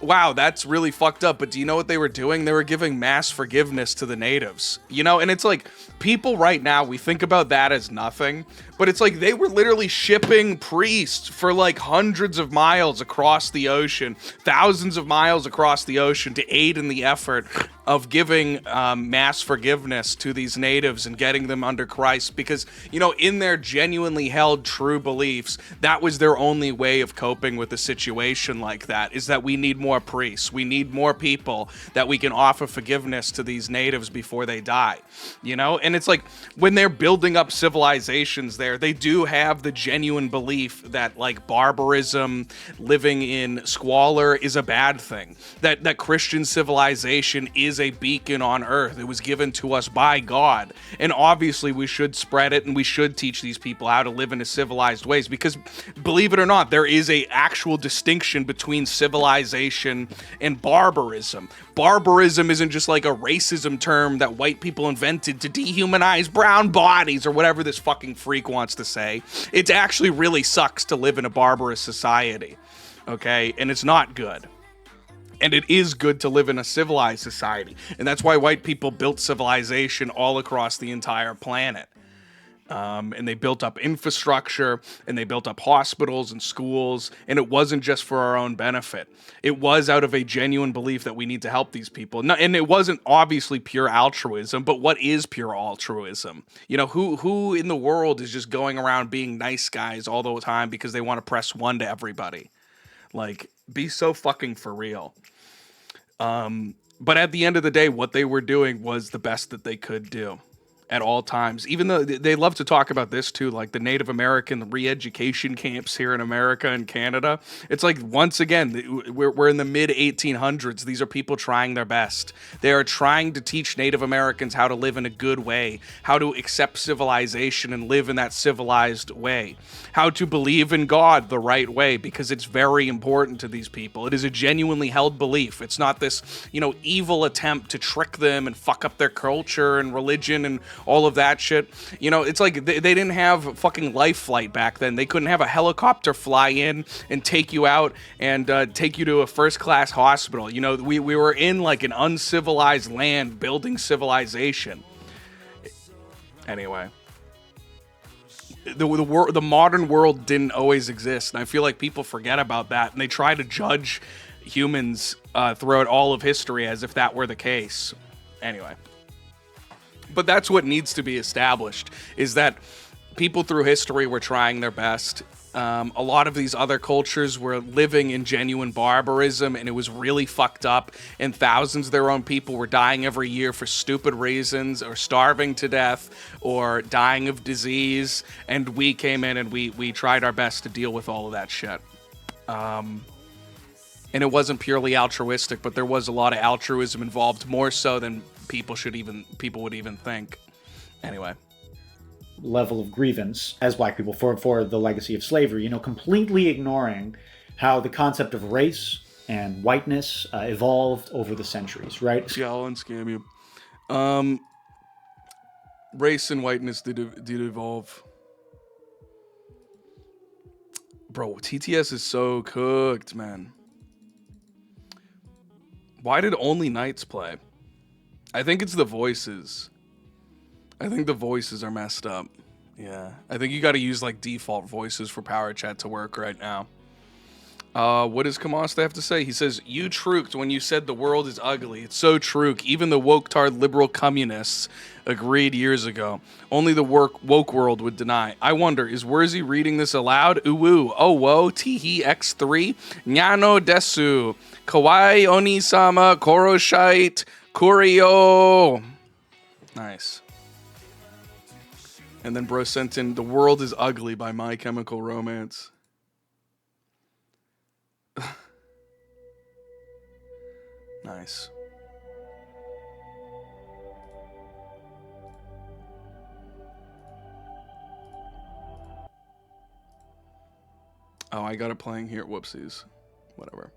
wow, that's really fucked up. But do you know what they were doing? They were giving mass forgiveness to the natives, you know? And it's like, people right now, we think about that as nothing, but it's like they were literally shipping priests for like hundreds of miles across the ocean, thousands of miles across the ocean to aid in the effort of giving mass forgiveness to these natives and getting them under Christ, because, you know, in their genuinely held true beliefs, that was their only way of coping with a situation like that, is that we need more priests. We need more people that we can offer forgiveness to these natives before they die, you know? And it's like, when they're building up civilizations there, they do have the genuine belief that like barbarism, living in squalor is a bad thing, that Christian civilization is a beacon on earth. It was given to us by God, and obviously we should spread it, and we should teach these people how to live in a civilized ways, because believe it or not, there is a actual distinction between civilization and barbarism. Barbarism isn't just like a racism term that white people invented to dehumanize brown bodies or whatever this fucking freak wants to say. It actually really sucks to live in a barbarous society, okay? And it's not good. And it is good to live in a civilized society. And that's why white people built civilization all across the entire planet. And they built up infrastructure, and they built up hospitals and schools, and it wasn't just for our own benefit. It was out of a genuine belief that we need to help these people. No, and it wasn't obviously pure altruism, but what is pure altruism? You know, who in the world is just going around being nice guys all the time because they want to press one to everybody? Like, be so fucking for real. But at the end of the day, what they were doing was the best that they could do at all times. Even though they love to talk about this too, like the Native American re-education camps here in America and Canada. It's like, once again, we're in the mid 1800s. These are people trying their best. They are trying to teach Native Americans how to live in a good way, how to accept civilization and live in that civilized way, how to believe in God the right way, because it's very important to these people. It is a genuinely held belief. It's not this, you know, evil attempt to trick them and fuck up their culture and religion and all of that shit. You know, it's like they didn't have fucking life flight back then. They couldn't have a helicopter fly in and take you out and take you to a first-class hospital. You know, we were in like an uncivilized land building civilization. Anyway. The modern world didn't always exist, and I feel like people forget about that, and they try to judge humans throughout all of history as if that were the case. Anyway. But that's what needs to be established, is that people through history were trying their best. A lot of these other cultures were living in genuine barbarism, and it was really fucked up. And thousands of their own people were dying every year for stupid reasons, or starving to death, or dying of disease. And we came in and we tried our best to deal with all of that shit. And it wasn't purely altruistic, but there was a lot of altruism involved, more so than people would even think. Anyway. Level of grievance as black people for the legacy of slavery, completely ignoring how the concept of race and whiteness evolved over the centuries, right? Yeah, I'll unscam you. Race and whiteness did evolve. Bro, TTS is so cooked, man. Why did only Knights play? I think it's the voices. I think the voices are messed up. Yeah. I think you got to use like default voices for Power Chat to work right now. What does Kamasta have to say? He says, "You truked when you said the world is ugly. It's so truk. Even the woke-tard liberal communists agreed years ago. Only the woke world would deny. I wonder, is Wurzy reading this aloud? Ooh, oh whoa, Tihi X3, Nyano Desu, Kawaii Oni-sama, Koroshite, Kurio." Nice. And then bro sent in "The World is Ugly" by My Chemical Romance. Nice. Oh, I got it playing here. Whoopsies. Whatever.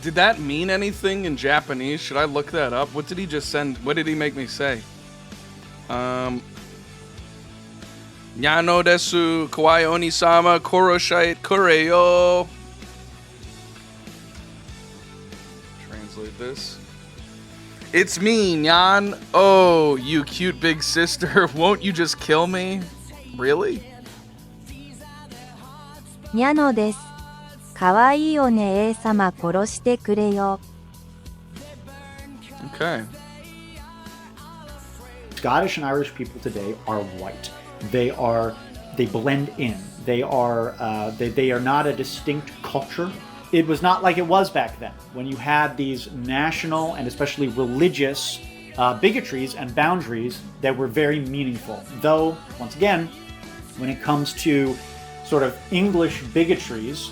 Did that mean anything in Japanese? Should I look that up? What did he just send? What did he make me say? Nyano desu, kawaii oni-sama, koroshite kureyo. Translate this. It's me, Nyan. Oh, you cute big sister. Won't you just kill me? Really? にゃのです。かわいいお姉様殺してくれよ。Okay. Scottish and Irish people today are white. They blend in. They are not a distinct culture. It was not like it was back then, when you had these national and especially religious bigotries and boundaries that were very meaningful. Though, once again, when it comes to sort of English bigotries,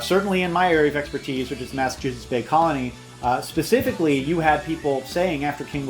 certainly in my area of expertise, which is the Massachusetts Bay Colony, specifically, you had people saying after King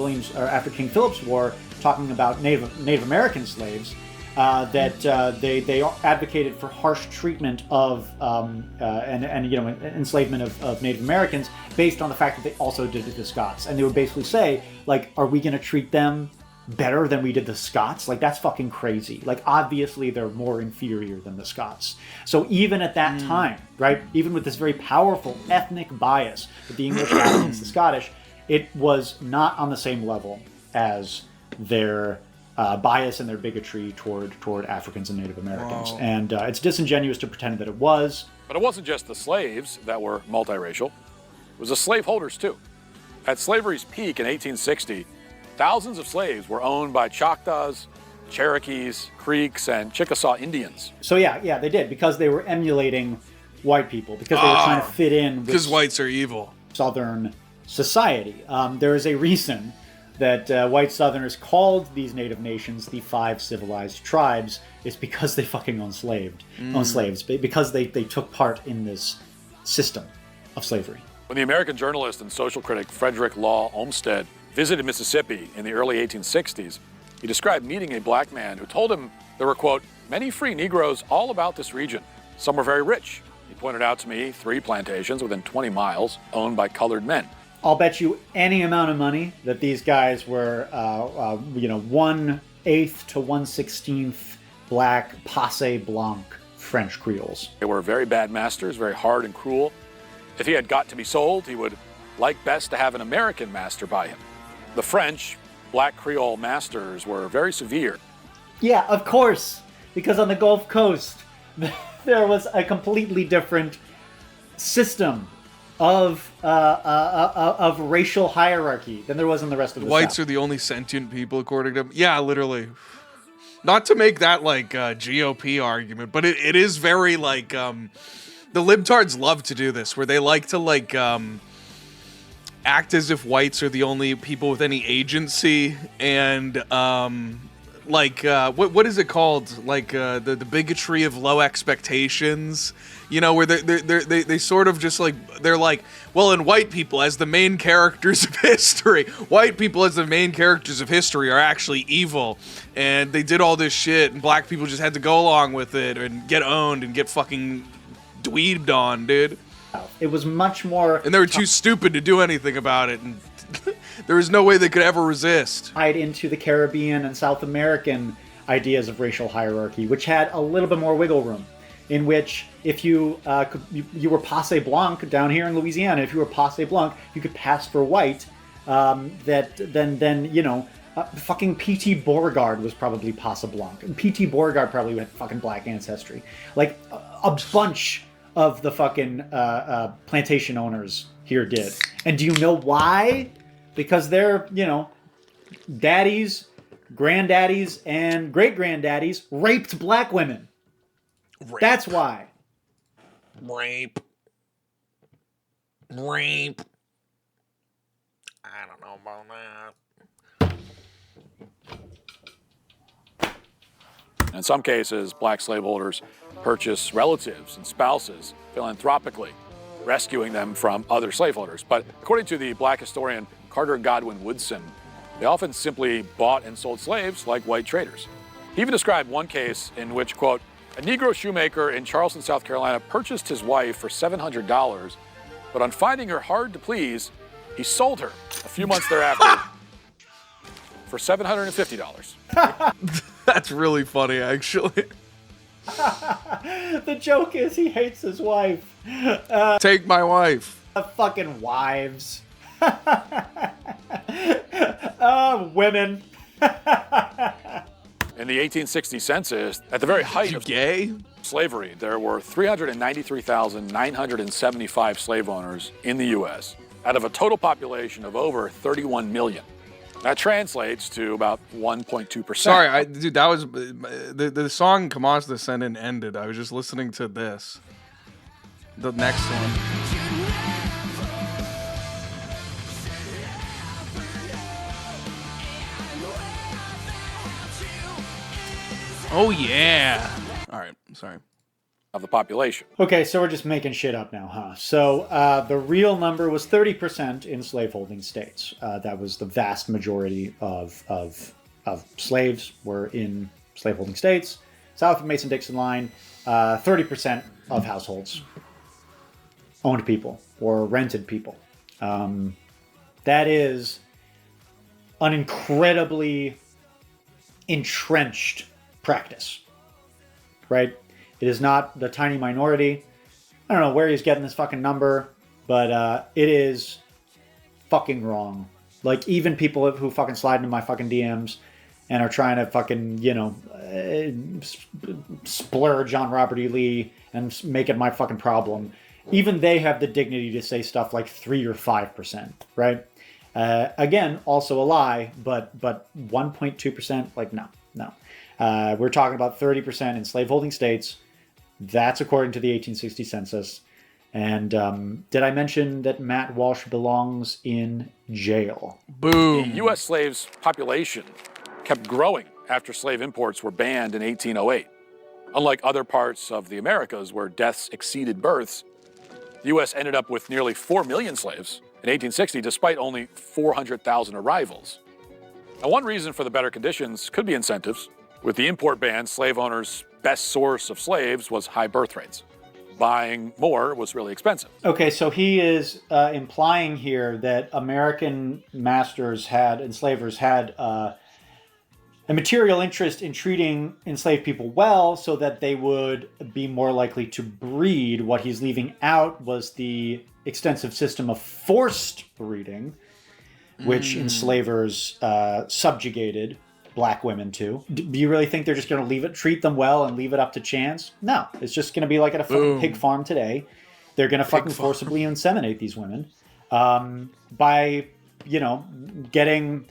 Philip's War, talking about Native American slaves, that they advocated for harsh treatment of and enslavement of Native Americans based on the fact that they also did it to Scots, and they would basically say, like, are we going to treat them better than we did the Scots? Like, that's fucking crazy. Like, obviously they're more inferior than the Scots. So even at that time, right, even with this very powerful ethnic bias that the English had against the Scottish, it was not on the same level as their bias and their bigotry toward Africans and Native Americans. Wow. And it's disingenuous to pretend that it was. But it wasn't just the slaves that were multiracial. It was the slaveholders too. At slavery's peak in 1860, thousands of slaves were owned by Choctaws, Cherokees, Creeks, and Chickasaw Indians. So yeah, they did, because they were emulating white people, because they were trying to fit in with because whites are evil. Southern society. There is a reason that white Southerners called these native nations the 5 civilized tribes. It's because they fucking owned slaves, because they took part in this system of slavery. When the American journalist and social critic Frederick Law Olmsted visited Mississippi in the early 1860s, he described meeting a black man who told him there were, quote, many free Negroes all about this region. Some were very rich. He pointed out to me 3 plantations within 20 miles owned by colored men. I'll bet you any amount of money that these guys were, 1/8 to 1/16 black, passe blanc French Creoles. They were very bad masters, very hard and cruel. If he had got to be sold, he would like best to have an American master buy him. The French, black Creole masters were very severe. Yeah, of course. because on the Gulf Coast, there was a completely different system of racial hierarchy than there was in the rest of the Whites South. are the only sentient people, according to him. Yeah, literally. Not to make that like a GOP argument, but it is very like the libtards love to do this, where they like to like act as if whites are the only people with any agency, and what is it called? Like the bigotry of low expectations. You know, where they sort of just like, they're like, well, and white people as the main characters of history, white people as the main characters of history are actually evil, and they did all this shit, and black people just had to go along with it and get owned and get fucking dweebed on, dude. It was much more... And they were too stupid to do anything about it, and there was no way they could ever resist. Tied into the Caribbean and South American ideas of racial hierarchy, which had a little bit more wiggle room, in which if you you were passe blanc down here in Louisiana, if you were passe blanc, you could pass for white. Then you know, fucking P.T. Beauregard was probably passe blanc, and P.T. Beauregard probably had fucking black ancestry. Like a bunch of the fucking plantation owners here did. And do you know why? Because they're, you know, daddies, granddaddies, and great-granddaddies raped black women. Rape. That's why. Rape. I don't know about that. In some cases, black slaveholders purchase relatives and spouses philanthropically, rescuing them from other slaveholders. But according to the black historian Carter Godwin Woodson, they often simply bought and sold slaves like white traders. He even described one case in which, quote, a Negro shoemaker in Charleston, South Carolina purchased his wife for $700, but on finding her hard to please, he sold her a few months thereafter for $750. That's really funny, actually. The joke is he hates his wife. Take my wife. Fucking wives. Women. In the 1860 census, at the very height of gay slavery, there were 393,975 slave owners in the U.S. out of a total population of over 31 million. That translates to about 1.2%. Sorry, dude, that was the song "Come On to the Send" ended. I was just listening to this. The next one. Oh yeah. All right, sorry. Of the population. Okay, so we're just making shit up now, huh? So the real number was 30% in slaveholding states. That was the vast majority of slaves were in slaveholding states. South of Mason-Dixon line, 30% of households owned people or rented people. That is an incredibly entrenched practice, right? It is not the tiny minority. I don't know where he's getting this fucking number, but it is fucking wrong. Like, even people who fucking slide into my fucking DMs and are trying to fucking, you know, splurge on Robert E. Lee and make it my fucking problem, even they have the dignity to say stuff like 3 or 5%, right? Again, also a lie, but 1.2%, like, no. We're talking about 30% in slaveholding states. That's according to the 1860 census. And did I mention that Matt Walsh belongs in jail? Boom. The U.S. slaves' population kept growing after slave imports were banned in 1808. Unlike other parts of the Americas where deaths exceeded births, the U.S. ended up with nearly 4 million slaves in 1860, despite only 400,000 arrivals. Now, one reason for the better conditions could be incentives. With the import ban, slave owners' best source of slaves was high birth rates. Buying more was really expensive. Okay, so he is implying here that American masters had, enslavers had, a material interest in treating enslaved people well so that they would be more likely to breed. What he's leaving out was the extensive system of forced breeding, which enslavers subjugated black women too. Do you really think they're just going to treat them well and leave it up to chance? No, it's just going to be like at a fucking pig farm today. They're going to fucking forcibly inseminate these women by, getting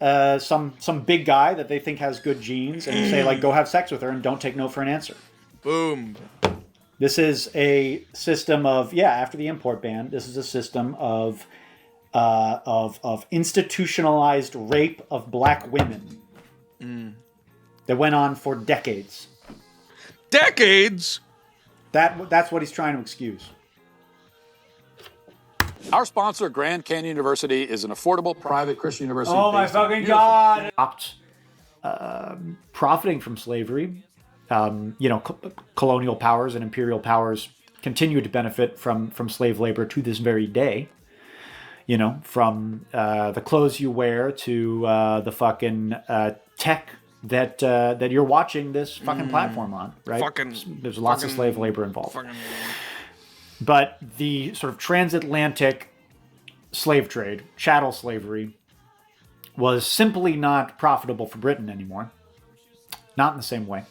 some big guy that they think has good genes and say, like, go have sex with her and don't take no for an answer. Boom. This is a system of, after the import ban, this is a system of institutionalized rape of black women that went on for decades. Decades? That's what he's trying to excuse. Our sponsor, Grand Canyon University, is an affordable private Christian university. Oh my based in fucking beautiful- God! Stopped profiting from slavery. Colonial powers and imperial powers continue to benefit from slave labor to this very day. From the clothes you wear to the fucking tech that you're watching this fucking platform on, right? There's lots of slave labor involved. But the sort of transatlantic slave trade, chattel slavery, was simply not profitable for Britain anymore. Not in the same way.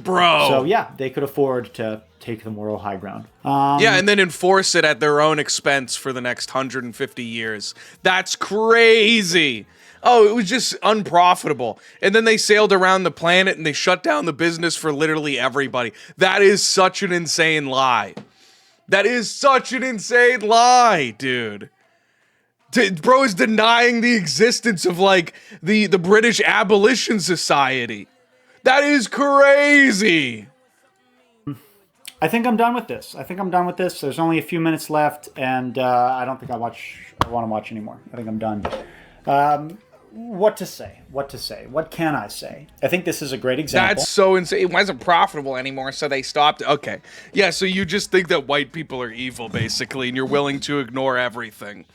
Bro. So they could afford to take the moral high ground. And then enforce it at their own expense for the next 150 years. That's crazy. Oh, it was just unprofitable. And then they sailed around the planet and they shut down the business for literally everybody. That is such an insane lie. That is such an insane lie, dude. Bro is denying the existence of, like, the British Abolition Society. That is crazy. I think I'm done with this. There's only a few minutes left, and I don't think I want to watch anymore. I think I'm done. What to say? What can I say? I think this is a great example. That's so insane. It wasn't profitable anymore, so they stopped. Okay. Yeah, so you just think that white people are evil, basically, and you're willing to ignore everything.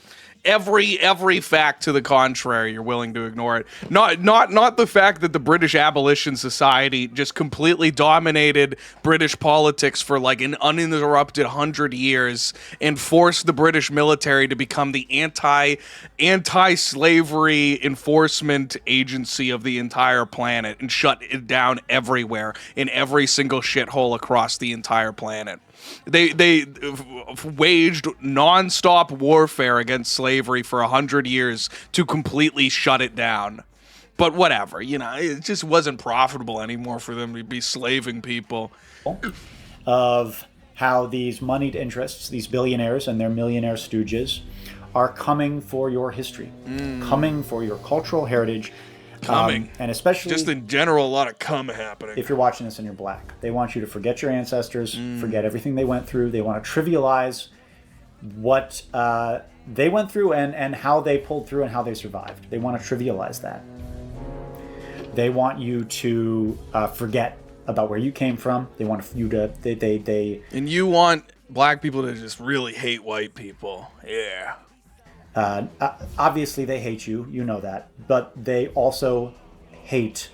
Every fact to the contrary, you're willing to ignore it. Not the fact that the British Abolition Society just completely dominated British politics for like an uninterrupted 100 years and forced the British military to become the anti-slavery enforcement agency of the entire planet and shut it down everywhere in every single shithole across the entire planet. They waged non-stop warfare against slavery for 100 years to completely shut it down. But whatever, it just wasn't profitable anymore for them to be slaving people. Of how these moneyed interests, these billionaires and their millionaire stooges, are coming for your history, coming for your cultural heritage. And especially just in general, a lot of cum happening. If you're watching this and you're black, they want you to forget your ancestors, forget everything they went through. They want to trivialize what they went through and how they pulled through and how they survived. They want to trivialize that. They want you to forget about where you came from. They want you to and you want black people to just really hate white people. Yeah. Obviously they hate you, you know that, but they also hate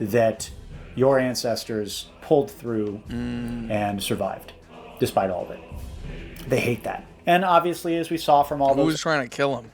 that your ancestors pulled through and survived, despite all of it. They hate that. And obviously, as we saw from all Who was trying to kill him?